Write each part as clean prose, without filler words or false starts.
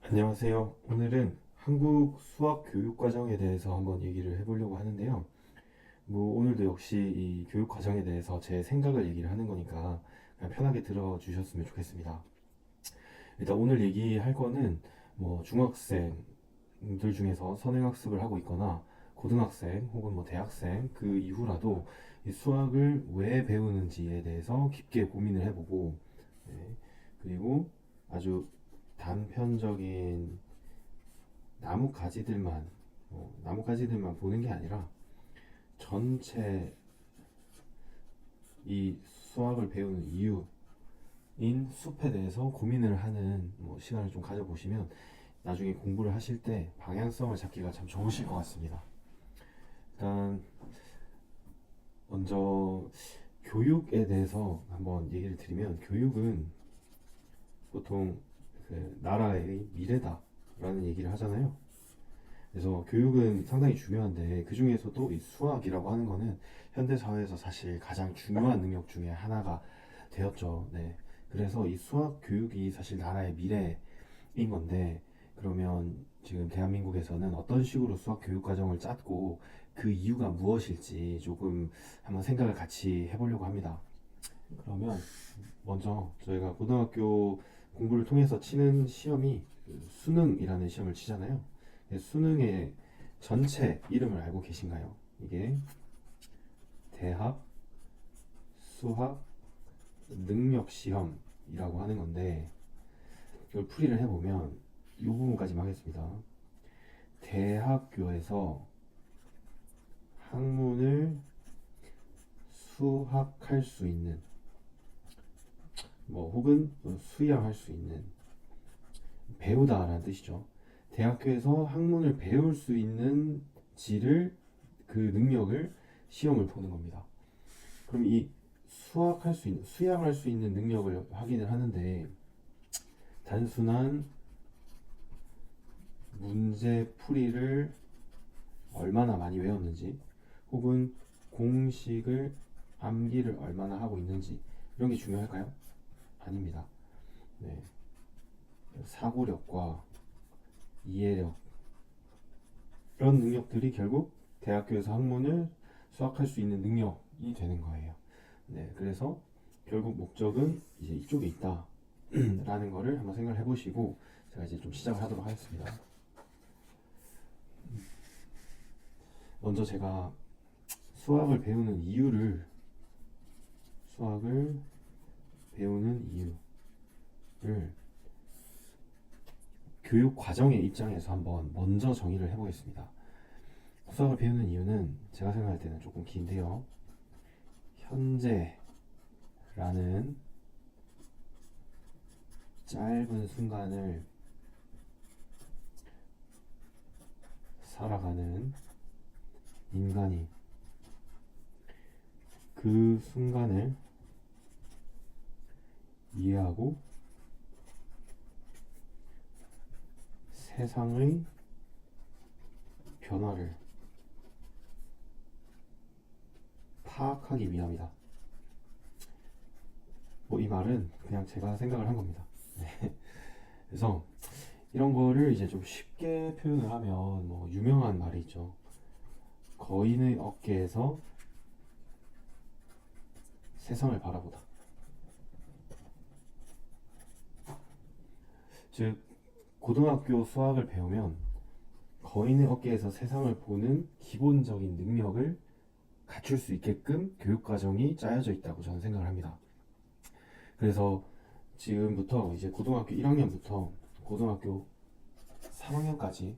안녕하세요. 오늘은 한국 수학 교육 과정에 대해서 한번 얘기를 해보려고 하는데요. 뭐 오늘도 역시 이 교육 과정에 대해서 제 생각을 얘기를 하는 거니까 그냥 편하게 들어주셨으면 좋겠습니다. 일단 오늘 얘기할 거는 뭐 중학생들 중에서 선행학습을 하고 있거나 고등학생 혹은 뭐 대학생 그 이후라도 이 수학을 왜 배우는지에 대해서 깊게 고민을 해보고, 네, 그리고 아주 단편적인 나뭇가지들만 보는 게 아니라 전체 이 수학을 배우는 이유인 숲에 대해서 고민을 하는 시간을 좀 가져보시면 나중에 공부를 하실 때 방향성을 잡기가 참 좋으실 것 같습니다. 일단 먼저 교육에 대해서 한번 얘기를 드리면, 교육은 보통 그 나라의 미래다라는 얘기를 하잖아요. 그래서 교육은 상당히 중요한데 그 중에서도 이 수학이라고 하는 거는 현대 사회에서 사실 가장 중요한 능력 중에 하나가 되었죠. 네. 그래서 이 수학 교육이 사실 나라의 미래인 건데, 그러면 지금 대한민국에서는 어떤 식으로 수학 교육 과정을 짰고 그 이유가 무엇일지 조금 한번 생각을 같이 해보려고 합니다. 그러면 먼저 저희가 고등학교 공부를 통해서 치는 시험이 그 수능이라는 시험을 치잖아요. 수능의 전체 이름을 알고 계신가요? 이게 대학 수학 능력 시험이라고 하는 건데, 이걸 풀이를 해보면 이 부분까지만 하겠습니다. 대학교에서 학문을 수학할 수 있는, 혹은 수양할 수 있는, 배우다라는 뜻이죠. 대학교에서 학문을 배울 수 있는 지를, 그 능력을 시험을 보는 겁니다. 그럼 이 수학할 수 있는, 수양할 수 있는 능력을 확인을 하는데, 단순한 문제 풀이를 얼마나 많이 외웠는지, 혹은 공식을 암기를 얼마나 하고 있는지, 이런 게 중요할까요? 아닙니다. 네. 사고력과 이해력, 이런 능력들이 결국 대학교에서 학문을 수학할 수 있는 능력이 되는 거예요. 네, 그래서 결국 목적은 이제 이쪽에 있다 라는 거를 한번 생각을 해보시고 제가 이제 좀 시작을 하도록 하겠습니다. 먼저 제가 수학을 배우는 이유를 수학을 배우는 이유를 교육 과정의 입장에서 한번 먼저 정의를 해보겠습니다. 수학을 배우는 이유는 제가 생각할 때는 조금 긴데요. 현재라는 짧은 순간을 살아가는 인간이 그 순간을 이해하고 세상의 변화를 파악하기 위함이다. 이 말은 그냥 제가 생각을 한 겁니다. 네. 그래서 이런 거를 이제 좀 쉽게 표현을 하면 유명한 말이 있죠. 거인의 어깨에서 세상을 바라보다. 즉, 고등학교 수학을 배우면 거인의 어깨에서 세상을 보는 기본적인 능력을 갖출 수 있게끔 교육 과정이 짜여져 있다고 저는 생각을 합니다. 그래서 지금부터 이제 고등학교 1학년부터 고등학교 3학년까지의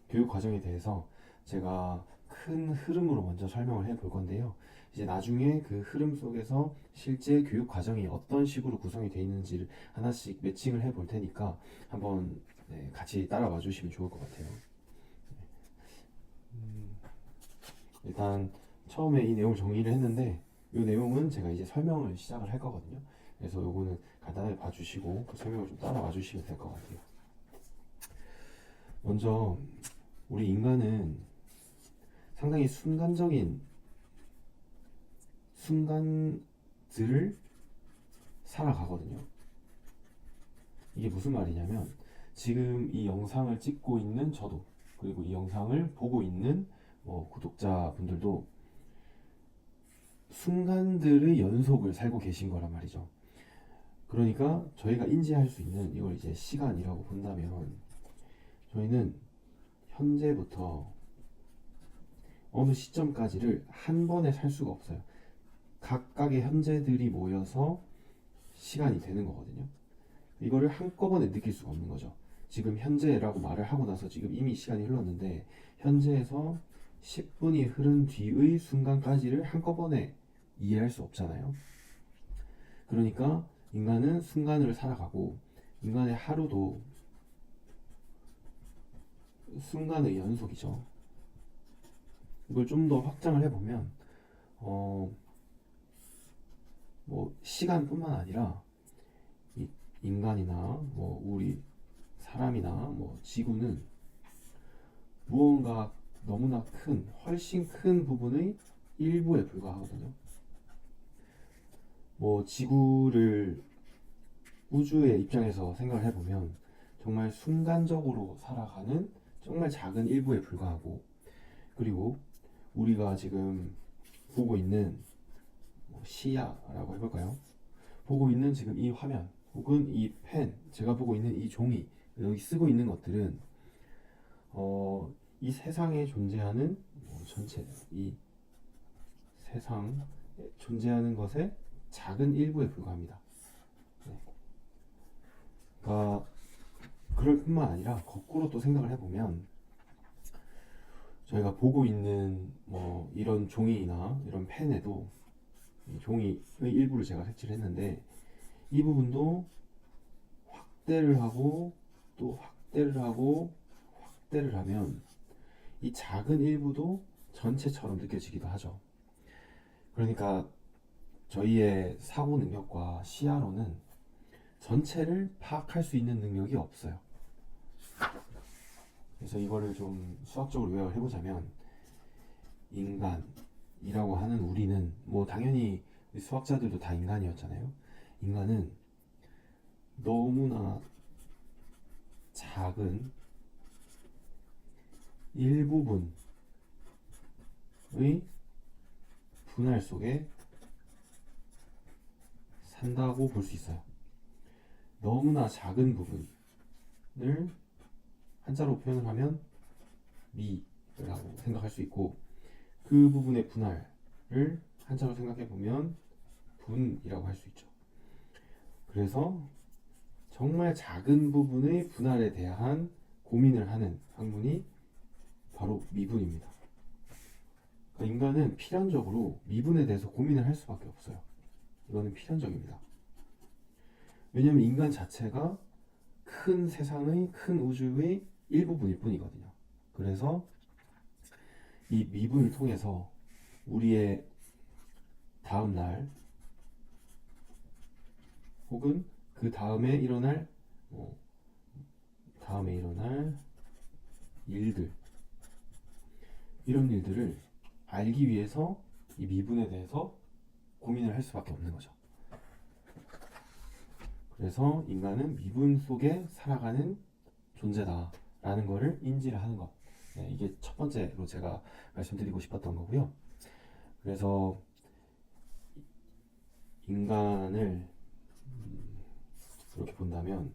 교육 과정에 대해서 제가 큰 흐름으로 먼저 설명을 해 볼 건데요. 이제 나중에 그 흐름 속에서 실제 교육 과정이 어떤 식으로 구성이 되어 있는지를 하나씩 매칭을 해 볼 테니까 한번, 네, 같이 따라와 주시면 좋을 것 같아요. 일단 처음에 이 내용을 정리를 했는데, 이 내용은 제가 이제 설명을 시작을 할 거거든요. 그래서 요거는 간단하게 봐주시고 그 설명을 좀 따라와 주시면 될 것 같아요. 먼저 우리 인간은 상당히 순간적인 순간들을 살아가거든요. 이게 무슨 말이냐면, 지금 이 영상을 찍고 있는 저도, 그리고 이 영상을 보고 있는 구독자분들도 순간들의 연속을 살고 계신 거란 말이죠. 그러니까 저희가 인지할 수 있는 이걸 이제 시간이라고 본다면, 저희는 현재부터 어느 시점까지를 한 번에 살 수가 없어요. 각각의 현재들이 모여서 시간이 되는 거거든요. 이거를 한꺼번에 느낄 수가 없는 거죠. 지금 현재라고 말을 하고 나서 지금 이미 시간이 흘렀는데, 현재에서 10분이 흐른 뒤의 순간까지를 한꺼번에 이해할 수 없잖아요. 그러니까 인간은 순간을 살아가고, 인간의 하루도 순간의 연속이죠. 이걸 좀 더 확장을 해보면 시간뿐만 아니라 이 인간이나 우리 사람이나 지구는 무언가 너무나 훨씬 큰 부분의 일부에 불과하거든요. 지구를 우주의 입장에서 생각을 해보면 정말 순간적으로 살아가는 정말 작은 일부에 불과하고, 그리고 우리가 지금 보고 있는 시야라고 해볼까요? 보고 있는 지금 이 화면, 혹은 이 펜, 제가 보고 있는 이 종이, 여기 쓰고 있는 것들은 이 세상에 존재하는 전체, 이 세상에 존재하는 것의 작은 일부에 불과합니다. 네. 그러니까 그럴 뿐만 아니라 거꾸로 또 생각을 해보면, 저희가 보고 있는 이런 종이나 이런 펜에도 이 종이의 일부를 제가 색칠을 했는데, 이 부분도 확대를 하고 또 확대를 하고 확대를 하면 이 작은 일부도 전체처럼 느껴지기도 하죠. 그러니까 저희의 사고 능력과 시야로는 전체를 파악할 수 있는 능력이 없어요. 그래서 이거를 좀 수학적으로 요약을 해보자면, 인간이라고 하는 우리는, 당연히 수학자들도 다 인간이었잖아요. 인간은 너무나 작은 일부분의 분할 속에 산다고 볼 수 있어요. 너무나 작은 부분을 한자로 표현을 하면 미라고 생각할 수 있고, 그 부분의 분할을 한자로 생각해 보면 분이라고 할 수 있죠. 그래서 정말 작은 부분의 분할에 대한 고민을 하는 학문이 바로 미분입니다. 그러니까 인간은 필연적으로 미분에 대해서 고민을 할 수밖에 없어요. 이거는 필연적입니다. 왜냐하면 인간 자체가 큰 세상의, 큰 우주의 일부분일 뿐이거든요. 그래서 이 미분을 통해서 우리의 다음 날, 혹은 그 다음에 일어날 일들, 이런 일들을 알기 위해서 이 미분에 대해서 고민을 할 수밖에 없는 거죠. 그래서 인간은 미분 속에 살아가는 존재다라는 거를 인지를 하는 것. 네, 이게 첫 번째로 제가 말씀드리고 싶었던 거고요. 그래서 인간을 이렇게 본다면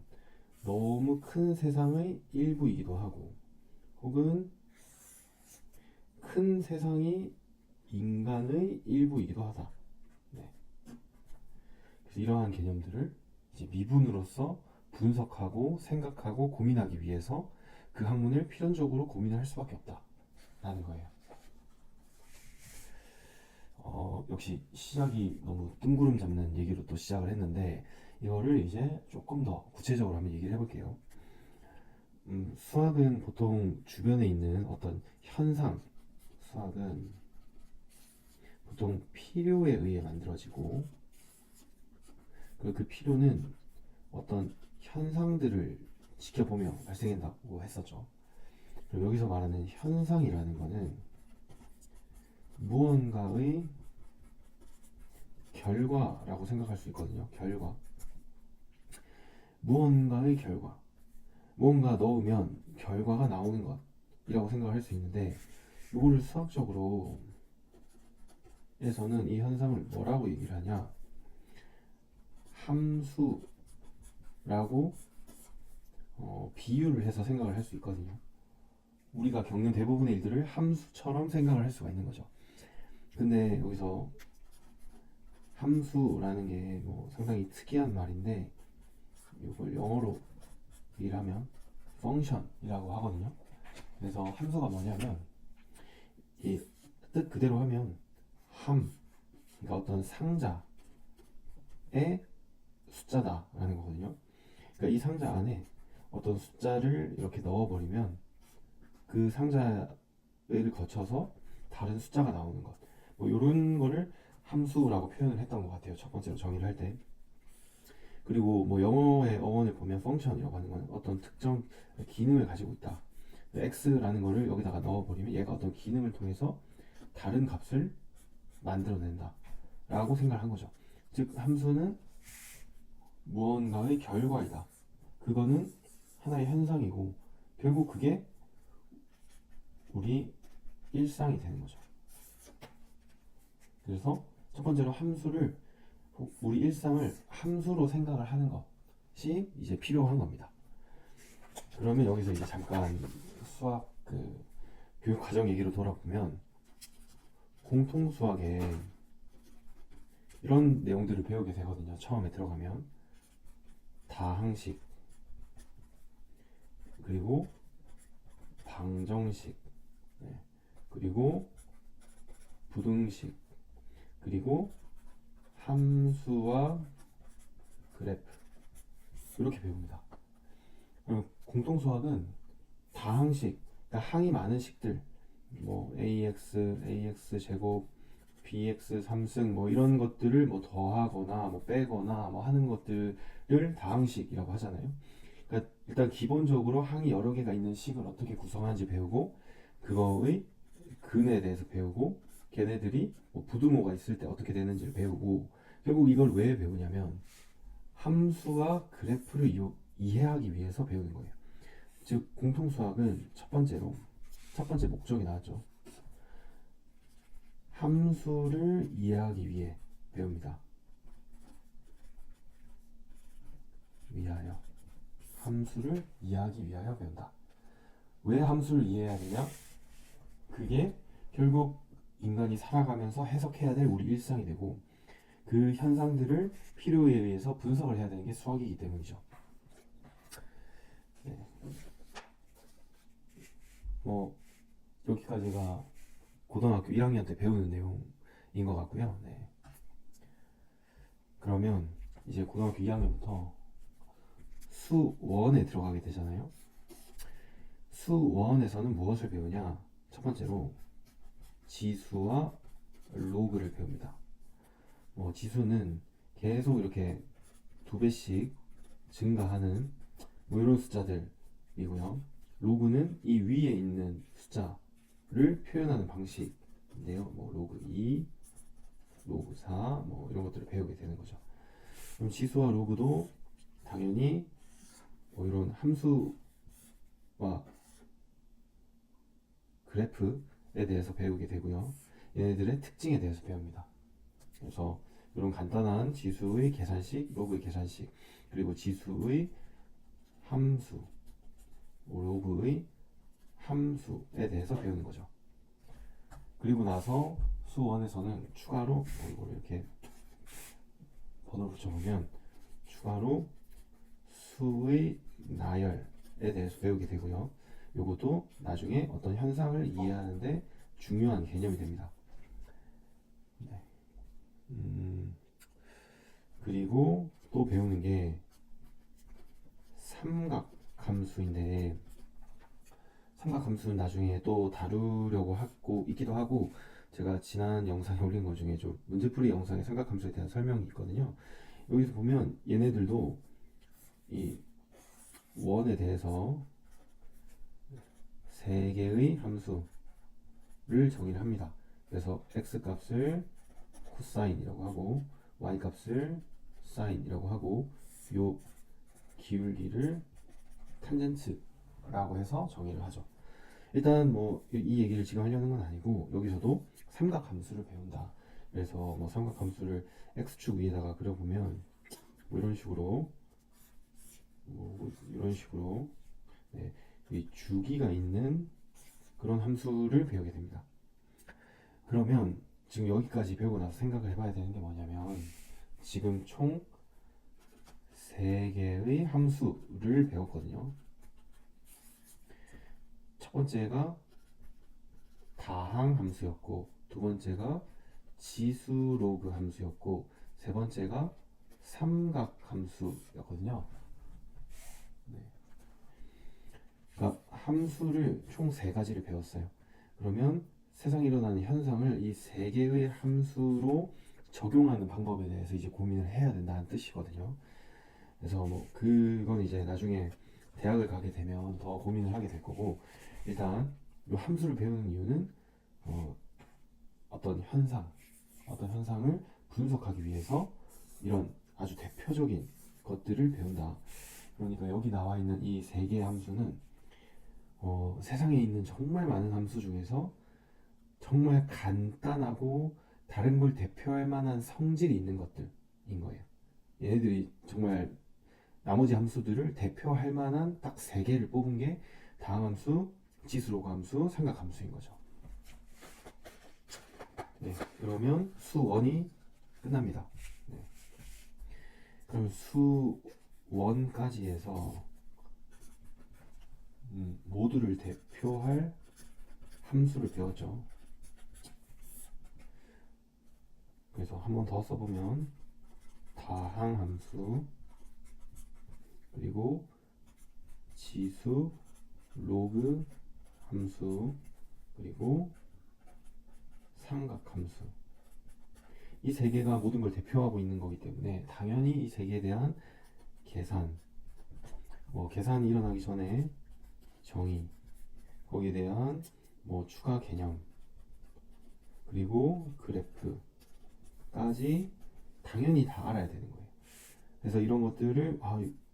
너무 큰 세상의 일부이기도 하고, 혹은 큰 세상이 인간의 일부이기도 하다. 네. 그래서 이러한 개념들을 이제 미분으로서 분석하고 생각하고 고민하기 위해서 그 학문을 필연적으로 고민을 할 수밖에 없다라는 거예요. 역시 시작이 너무 뜬구름 잡는 얘기로 또 시작을 했는데, 이거를 이제 조금 더 구체적으로 한번 얘기를 해볼게요. 수학은 보통 주변에 있는 어떤 현상, 수학은 보통 필요에 의해 만들어지고, 그리고 그 필요는 어떤 현상들을 지켜보며 발생한다고 했었죠. 그리고 여기서 말하는 현상이라는 거는 무언가의 결과라고 생각할 수 있거든요. 결과. 무언가의 결과. 뭔가 넣으면 결과가 나오는 것이라고 생각을 할 수 있는데, 이거를 수학적으로 에서는 이 현상을 뭐라고 얘기를 하냐, 함수라고 비유를 해서 생각을 할 수 있거든요. 우리가 겪는 대부분의 일들을 함수처럼 생각을 할 수가 있는 거죠. 근데 여기서 함수라는 게 뭐 상당히 특이한 말인데, 이걸 영어로 얘기를 하면 function이라고 하거든요. 그래서 함수가 뭐냐면, 이 뜻 그대로 하면 그러니까 어떤 상자의 숫자다라는 거거든요. 그러니까 이 상자 안에 어떤 숫자를 이렇게 넣어버리면 그 상자를 거쳐서 다른 숫자가 나오는 것, 뭐 이런 거를 함수라고 표현을 했던 것 같아요. 첫 번째로 정의를 할 때. 그리고 뭐 영어의 어원을 보면 function이라고 하는 건 어떤 특정 기능을 가지고 있다. x라는 거를 여기다가 넣어버리면 얘가 어떤 기능을 통해서 다른 값을 만들어낸다 라고 생각을 한 거죠. 즉 함수는 무언가의 결과이다. 그거는 하나의 현상이고 결국 그게 우리 일상이 되는 거죠. 그래서 첫 번째로 함수를, 우리 일상을 함수로 생각을 하는 것이 이제 필요한 겁니다. 그러면 여기서 이제 잠깐 수학 교육 과정 얘기로 돌아보면, 공통 수학에 이런 내용들을 배우게 되거든요. 처음에 들어가면 다항식, 그리고 방정식, 네. 그리고 부등식, 그리고 함수와 그래프, 이렇게 배웁니다. 공통 수학은 다항식, 그러니까 항이 많은 식들, 뭐 ax 제곱, bx 3승 뭐 이런 것들을 뭐 더하거나 뭐 빼거나 뭐 하는 것들을 다항식이라고 하잖아요. 그러니까 일단 기본적으로 항이 여러 개가 있는 식을 어떻게 구성하는지 배우고, 그거의 근에 대해서 배우고, 걔네들이 뭐 부등호가 있을 때 어떻게 되는지를 배우고, 결국 이걸 왜 배우냐면 함수와 그래프를 이해하기 위해서 배우는 거예요. 즉 공통수학은 첫 번째 목적이 나왔죠. 함수를 이해하기 위해 배웁니다. 함수를 이해하기 위하여 배운다. 왜 함수를 이해해야 되냐? 그게 결국 인간이 살아가면서 해석해야 될 우리 일상이 되고, 그 현상들을 필요에 의해서 분석을 해야 되는 게 수학이기 때문이죠. 네. 뭐 여기까지가 고등학교 1학년 때 배우는 내용인 것 같고요. 네. 그러면 이제 고등학교 2학년부터 수원에 들어가게 되잖아요. 수원에서는 무엇을 배우냐? 첫 번째로 지수와 로그를 배웁니다. 지수는 계속 이렇게 2배씩 증가하는 뭐 이런 숫자들이고요. 로그는 이 위에 있는 숫자를 표현하는 방식인데요. 뭐 로그 2, 로그 4, 뭐 이런 것들을 배우게 되는 거죠. 그럼 지수와 로그도 당연히 뭐 이런 함수와 그래프에 대해서 배우게 되고요. 얘네들의 특징에 대해서 배웁니다. 그래서 이런 간단한 지수의 계산식, 로그의 계산식, 그리고 지수의 함수, 로그의 함수에 대해서 배우는 거죠. 그리고 나서 수원에서는 추가로 이걸 이렇게 번호를 붙여보면 추가로 수의 나열에 대해서 배우게 되고요. 이것도 나중에 어떤 현상을 이해하는데 중요한 개념이 됩니다. 네. 그리고 또 배우는 게 삼각함수인데, 삼각함수는 나중에 또 다루려고 하고 있기도 하고, 제가 지난 영상에 올린 것 중에 좀 문제풀이 영상에 삼각함수에 대한 설명이 있거든요. 여기서 보면 얘네들도 이 원에 대해서 3개의 함수를 정의를 합니다. 그래서 x 값을 코사인이라고 하고 y 값을 사인이라고 하고 요 기울기를 탄젠트라고 해서 정의를 하죠. 일단 뭐 이 얘기를 지금 하려는 건 아니고 여기서도 삼각함수를 배운다. 그래서 뭐 삼각함수를 x축 위에다가 그려보면 뭐 이런 식으로 네, 이 주기가 있는 그런 함수를 배우게 됩니다. 그러면 지금 여기까지 배우고 나서 생각을 해봐야 되는 게 뭐냐면 지금 총 3개의 함수를 배웠거든요. 첫 번째가 다항 함수였고, 두 번째가 지수 로그 함수였고, 세 번째가 삼각 함수였거든요. 네. 그러니까 함수를 총 3가지를 배웠어요. 그러면 세상에 일어나는 현상을 이 3개의 함수로 적용하는 방법에 대해서 이제 고민을 해야 된다는 뜻이거든요. 그래서 뭐 그건 이제 나중에 대학을 가게 되면 더 고민을 하게 될 거고, 일단 이 함수를 배우는 이유는 어떤 현상을 분석하기 위해서 이런 아주 대표적인 것들을 배운다. 그러니까 여기 나와 있는 이 3개의 함수는 세상에 있는 정말 많은 함수 중에서 정말 간단하고 다른 걸 대표할 만한 성질이 있는 것들인 거예요. 얘네들이 정말 나머지 함수들을 대표할 만한 딱 3개를 뽑은 게 다항함수, 지수로그 함수, 삼각함수인 거죠. 네, 그러면 수1이 끝납니다. 네. 그럼 수1까지 해서 모두를 대표할 함수를 배웠죠. 그래서 한 번 더 써보면 다항함수 그리고 지수 로그 함수 그리고 삼각함수, 이 3개가 모든 걸 대표하고 있는 거기 때문에 당연히 이 3개에 대한 계산이 일어나기 전에 정의, 거기에 대한 추가 개념, 그리고 그래프까지 당연히 다 알아야 되는 거예요. 그래서 이런 것들을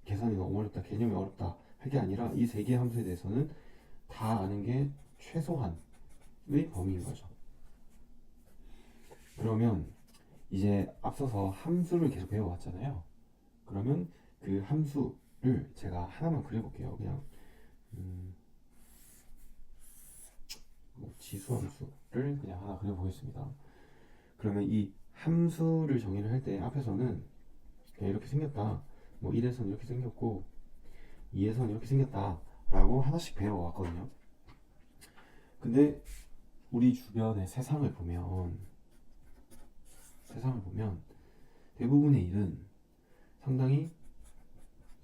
계산이 너무 어렵다, 개념이 어렵다 할 게 아니라 이 3개의 함수에 대해서는 다 아는 게 최소한의 범위인 거죠. 그러면 이제 앞서서 함수를 계속 배워왔잖아요. 그러면 그 함수를 제가 하나만 그려볼게요. 그냥 지수 함수를 그냥 하나 그려보겠습니다. 그러면 이 함수를 정의를 할 때 앞에서는 그냥 이렇게 생겼다, 1에서는 이렇게 생겼고 2에서는 이렇게 생겼다 라고 하나씩 배워왔거든요. 근데 우리 주변의 세상을 보면 대부분의 일은 상당히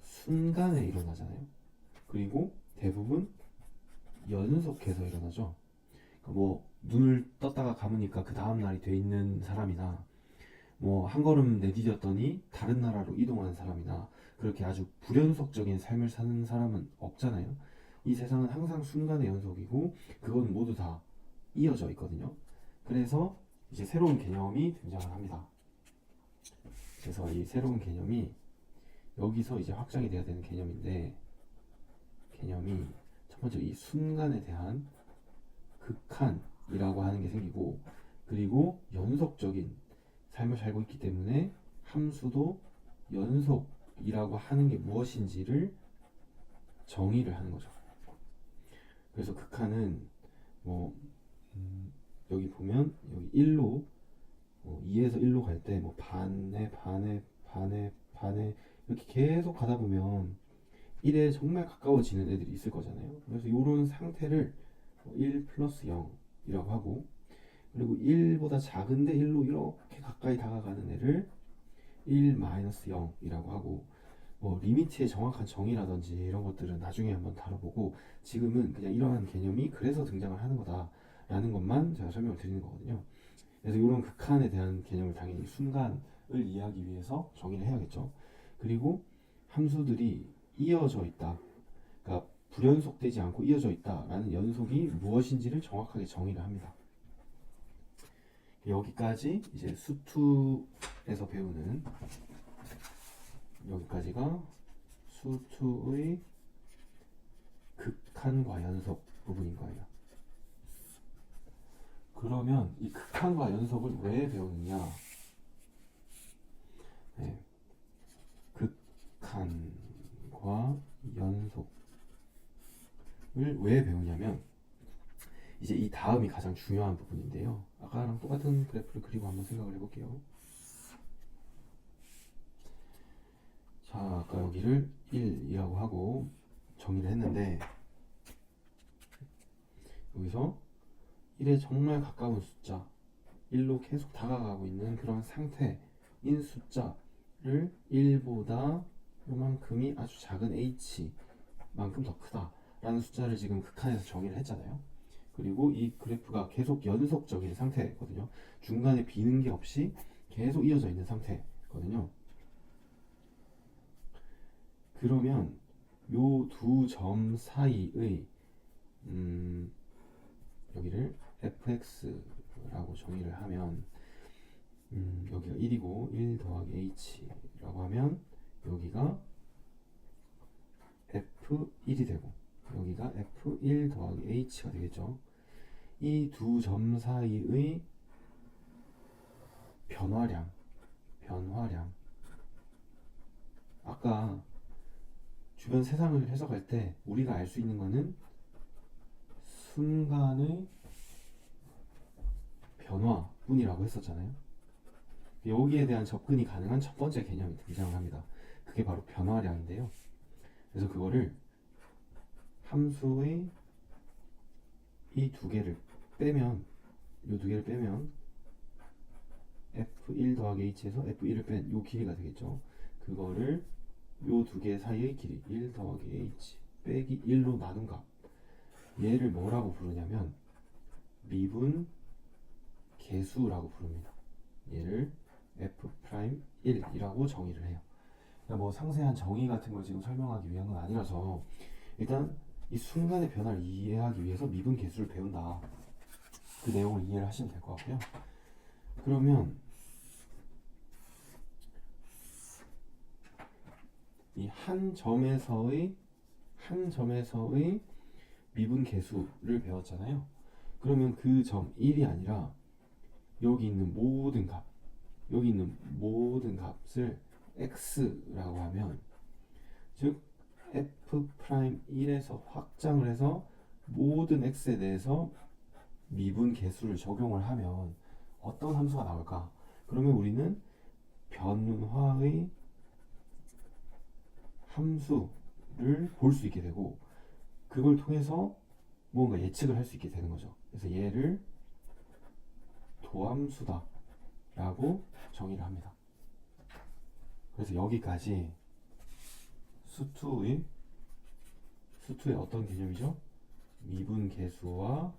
순간에 일어나잖아요. 그리고 대부분 연속해서 일어나죠. 그러니까 눈을 떴다가 감으니까 그 다음 날이 돼 있는 사람이나 한 걸음 내디뎠더니 다른 나라로 이동하는 사람이나 그렇게 아주 불연속적인 삶을 사는 사람은 없잖아요. 이 세상은 항상 순간의 연속이고 그건 모두 다 이어져 있거든요. 그래서 이제 새로운 개념이 등장을 합니다. 그래서 이 새로운 개념이 여기서 이제 확장이 돼야 되는 개념인데, 개념이 첫 번째 이 순간에 대한 극한이라고 하는 게 생기고, 그리고 연속적인 삶을 살고 있기 때문에 함수도 연속이라고 하는 게 무엇인지를 정의를 하는 거죠. 그래서 극한은 여기 보면 여기 1로 2에서 1로 갈 때 반에 이렇게 계속 가다 보면 1에 정말 가까워지는 애들이 있을 거잖아요. 그래서 이런 상태를 1 플러스 0이라고 하고, 그리고 1보다 작은데 1로 이렇게 가까이 다가가는 애를 1 마이너스 0이라고 하고, 리미트의 정확한 정의라든지 이런 것들은 나중에 한번 다뤄보고, 지금은 그냥 이러한 개념이 그래서 등장을 하는 거다라는 것만 제가 설명을 드리는 거거든요. 그래서 이런 극한에 대한 개념을 당연히 순간을 이해하기 위해서 정의를 해야겠죠. 그리고 함수들이 이어져 있다, 그러니까 불연속되지 않고 이어져 있다라는 연속이 무엇인지를 정확하게 정의를 합니다. 여기까지 이제 수2에서 배우는, 여기까지가 수2의 극한과 연속 부분인 거예요. 그러면 이 극한과 연속을 왜 배우느냐? 네, 극한과 연속을 왜 배우냐면 이제 이 다음이 가장 중요한 부분인데요. 아까랑 똑같은 그래프를 그리고 한번 생각을 해볼게요. 자, 아까 여기를 1이라고 하고 정의를 했는데 여기서 1에 정말 가까운 숫자 1로 계속 다가가고 있는 그런 상태인 숫자를 1보다 요만큼이 아주 작은 h만큼 더 크다 라는 숫자를 지금 극한에서 정의를 했잖아요. 그리고 이 그래프가 계속 연속적인 상태거든요. 중간에 비는 게 없이 계속 이어져 있는 상태거든요. 그러면 요 두 점 사이의 여기를 fx라고 정의를 하면 여기가 1이고 1 더하기 h라고 하면 여기가 f1이 되고 여기가 f1 더하기 h가 되겠죠. 이 두 점 사이의 변화량 아까 주변 세상을 해석할 때 우리가 알 수 있는 거는 순간의 변화뿐이라고 했었잖아요. 여기에 대한 접근이 가능한 첫 번째 개념이 등장을 합니다. 그게 바로 변화량인데요. 그래서 그거를 함수의 이 두 개를 빼면 이 두 개를 빼면 f1 더하기 h에서 f1을 뺀 이 길이가 되겠죠. 그거를 요 두 개 사이의 길이 1 더하기 h 빼기 1로 나눈 값, 얘를 뭐라고 부르냐면 미분 계수라고 부릅니다. 얘를 f'1이라고 정의를 해요. 그러니까 뭐 상세한 정의 같은 걸 지금 설명하기 위한 건 아니라서 일단 이 순간의 변화를 이해하기 위해서 미분 계수를 배운다, 그 내용을 이해를 하시면 될 것 같고요. 그러면 이 한 점에서의 미분 계수를 배웠잖아요. 그러면 그 점 1이 아니라 여기 있는 모든 값을 x라고 하면, 즉 f'1에서 확장을 해서 모든 x에 대해서 미분 계수를 적용을 하면 어떤 함수가 나올까? 그러면 우리는 변화의 함수를 볼 수 있게 되고 그걸 통해서 무언가 예측을 할 수 있게 되는 거죠. 그래서 얘를 도함수다 라고 정의를 합니다. 그래서 여기까지 수투의 어떤 개념이죠? 미분 계수와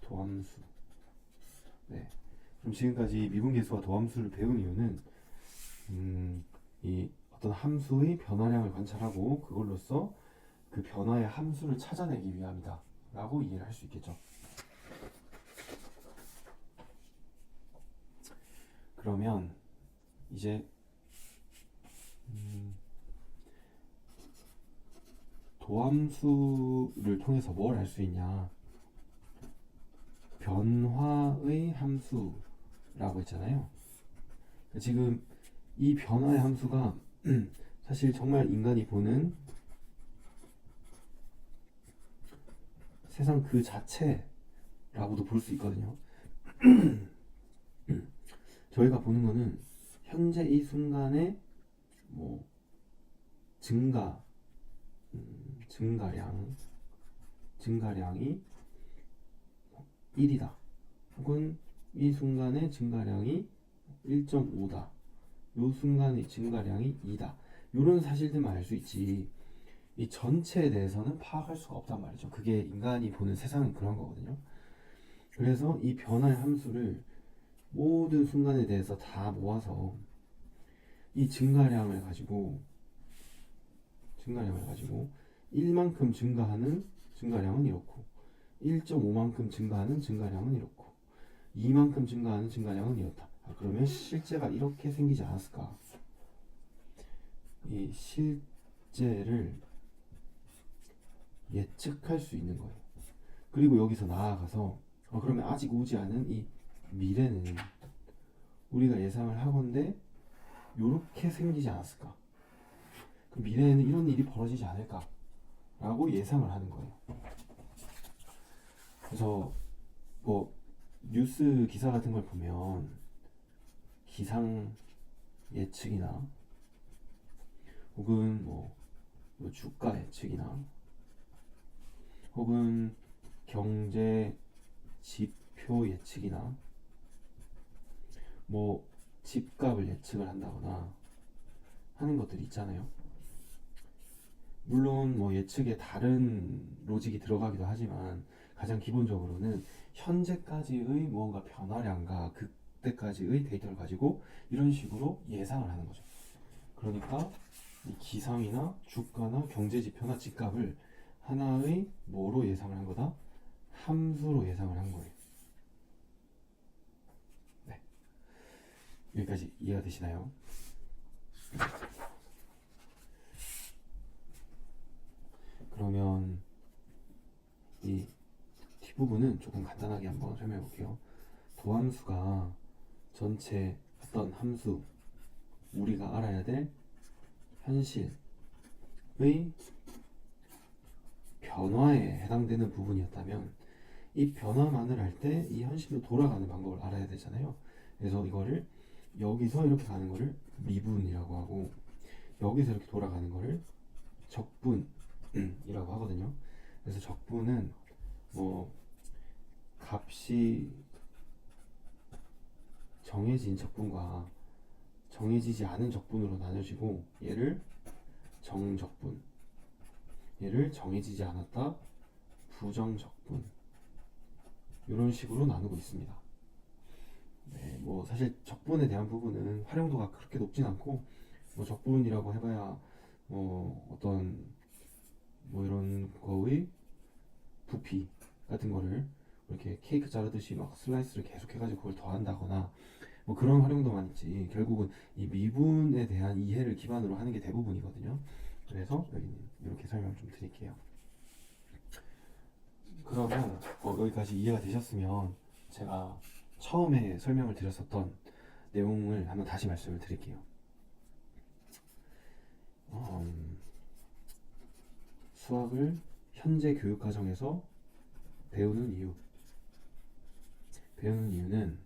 도함수. 네. 그럼 지금까지 미분 계수와 도함수를 배운 이유는 이 어떤 함수의 변화량을 관찰하고 그걸로써 그 변화의 함수를 찾아내기 위함이다 라고 이해를 할 수 있겠죠. 그러면 이제 도함수를 통해서 뭘 알 수 있냐? 변화의 함수라고 했잖아요. 지금 이 변화의 함수가 사실 정말 인간이 보는 세상 그 자체라고도 볼 수 있거든요. 저희가 보는 거는 현재 이 순간의 뭐 증가량이 1이다 혹은 이 순간의 증가량이 1.5다 요 순간의 증가량이 2다 요런 사실들만 알 수 있지 이 전체에 대해서는 파악할 수가 없단 말이죠. 그게 인간이 보는 세상은 그런 거거든요. 그래서 이 변화의 함수를 모든 순간에 대해서 다 모아서 이 증가량을 가지고 1만큼 증가하는 증가량은 이렇고 1.5만큼 증가하는 증가량은 이렇고 2만큼 증가하는 증가량은 이렇다. 그러면 실제가 이렇게 생기지 않았을까? 이 미래를 예측할 수 있는 거예요. 그리고 여기서 나아가서 그러면 아직 오지 않은 이 미래는 우리가 예상을 하건대 요렇게 생기지 않았을까? 그 미래에는 이런 일이 벌어지지 않을까? 라고 예상을 하는 거예요. 그래서 뭐 뉴스 기사 같은 걸 보면 기상 예측이나 혹은 뭐 주가 예측이나 혹은 경제 지표 예측이나 뭐 집값을 예측을 한다거나 하는 것들이 있잖아요. 물론 뭐 예측에 다른 로직이 들어가기도 하지만 가장 기본적으로는 현재까지의 뭔가 변화량과 그때까지의 데이터를 가지고 이런 식으로 예상을 하는 거죠. 그러니까 이 기상이나 주가나 경제지표나 집값을 하나의 뭐로 예상을 한 거다? 함수로 예상을 한 거예요. 네. 여기까지 이해가 되시나요? 그러면 이 뒷부분은 조금 간단하게 한번 설명해 볼게요. 도함수가 전체 어떤 함수, 우리가 알아야 될 현실의 변화에 해당되는 부분이었다면 이 변화만을 할 때 이 현실로 돌아가는 방법을 알아야 되잖아요. 그래서 이거를 여기서 이렇게 가는 거를 미분이라고 하고 여기서 이렇게 돌아가는 거를 적분이라고 하거든요. 그래서 적분은 뭐 값이 정해진 적분과 정해지지 않은 적분으로 나눠지고 얘를 정적분, 얘를 정해지지 않았다 부정적분 이런 식으로 나누고 있습니다. 네, 뭐 사실 적분에 대한 부분은 활용도가 그렇게 높진 않고 뭐 적분이라고 해봐야 뭐 어떤 뭐 이런 거의 부피 같은 거를 이렇게 케이크 자르듯이 막 슬라이스를 계속 해가지고 그걸 더한다거나 뭐 그런 활용도만 있지 결국은 이 미분에 대한 이해를 기반으로 하는 게 대부분이거든요. 그래서 여기는 이렇게 설명을 좀 드릴게요. 그러면 여기까지 이해가 되셨으면 제가 처음에 설명을 드렸었던 내용을 한번 다시 말씀을 드릴게요. 수학을 현재 교육과정에서 배우는 이유는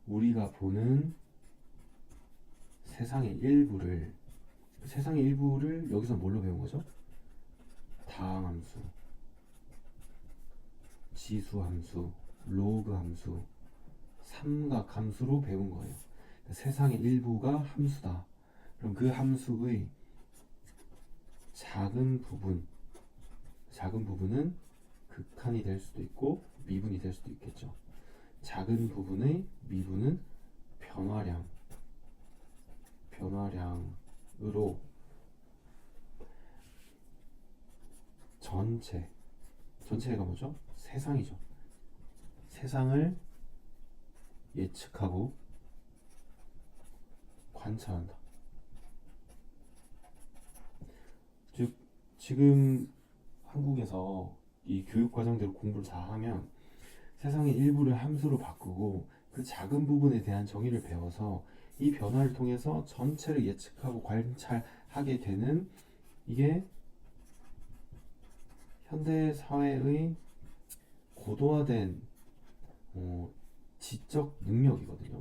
우리가 보는 세상의 일부를 여기서 뭘로 배운 거죠? 다항함수, 지수함수, 로그함수, 삼각함수로 배운 거예요. 그러니까 세상의 일부가 함수다. 그럼 그 함수의 작은 부분은 극한이 될 수도 있고 미분이 될 수도 있겠죠. 작은 부분의 미분은 변화량으로 전체가 뭐죠? 세상이죠. 세상을 예측하고 관찰한다. 즉 지금 한국에서 이 교육 과정대로 공부를 다 하면 세상의 일부를 함수로 바꾸고 그 작은 부분에 대한 정의를 배워서 이 변화를 통해서 전체를 예측하고 관찰하게 되는 이게 현대 사회의 고도화된 지적 능력이거든요.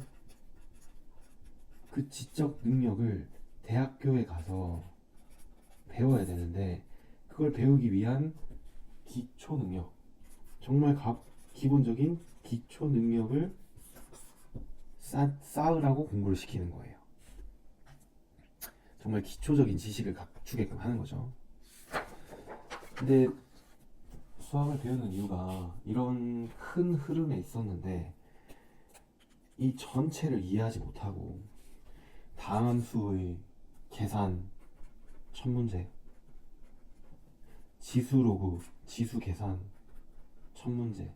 그 지적 능력을 대학교에 가서 배워야 되는데 그걸 배우기 위한 기초 능력, 정말 기본적인 기초 능력을 쌓으라고 공부를 시키는 거예요. 정말 기초적인 지식을 갖추게끔 하는 거죠. 근데 수학을 배우는 이유가 이런 큰 흐름에 있었는데 이 전체를 이해하지 못하고 다함수의 계산 첫 문제, 지수 계산 첫 문제,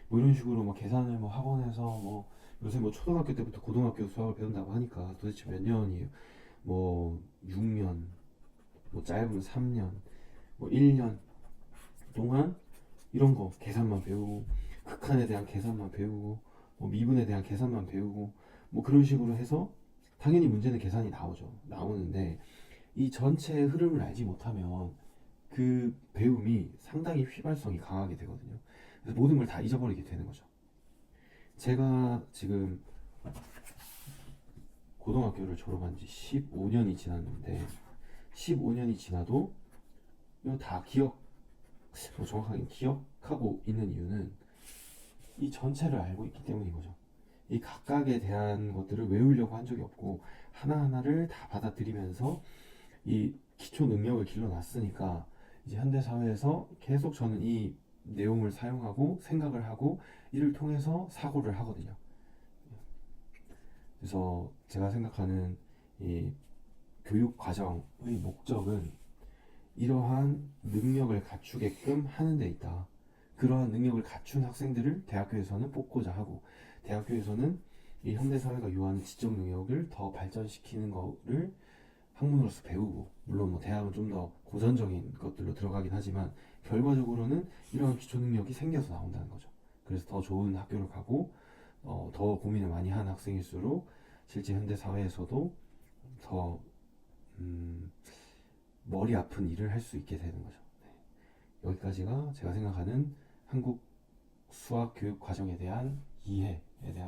뭐 이런 식으로 뭐 계산을 뭐 학원에서 뭐 요새 뭐 초등학교 때부터 고등학교 수학을 배운다고 하니까 도대체 몇 년이에요? 뭐 6년, 짧으면 3년, 뭐 1년 동안 이런 거 계산만 배우고, 극한에 대한 계산만 배우고, 뭐 미분에 대한 계산만 배우고, 뭐 그런 식으로 해서 당연히 문제는 계산이 나오는데 이 전체의 흐름을 알지 못하면 그 배움이 상당히 휘발성이 강하게 되거든요. 그래서 모든 걸 다 잊어버리게 되는 거죠. 제가 지금 고등학교를 졸업한 지 15년이 지났는데 15년이 지나도 이거 다 정확하게 기억하고 있는 이유는 이 전체를 알고 있기 때문인 거죠. 이 각각에 대한 것들을 외우려고 한 적이 없고 하나하나를 다 받아들이면서 이 기초 능력을 길러놨으니까 이제 현대 사회에서 계속 저는 이 내용을 사용하고 생각을 하고 이를 통해서 사고를 하거든요. 그래서 제가 생각하는 이 교육 과정의 목적은 이러한 능력을 갖추게끔 하는 데 있다. 그러한 능력을 갖춘 학생들을 대학교에서는 뽑고자 하고 대학교에서는 이 현대사회가 요하는 지적 능력을 더 발전시키는 거를 학문으로서 배우고 물론 뭐 대학은 좀 더 고전적인 것들로 들어가긴 하지만 결과적으로는 이러한 기초 능력이 생겨서 나온다는 거죠. 그래서 더 좋은 학교를 가고 더 고민을 많이 한 학생일수록 실제 현대 사회에서도 더 머리 아픈 일을 할 수 있게 되는 거죠. 네. 여기까지가 제가 생각하는 한국 수학 교육 과정에 대한 이해에 대한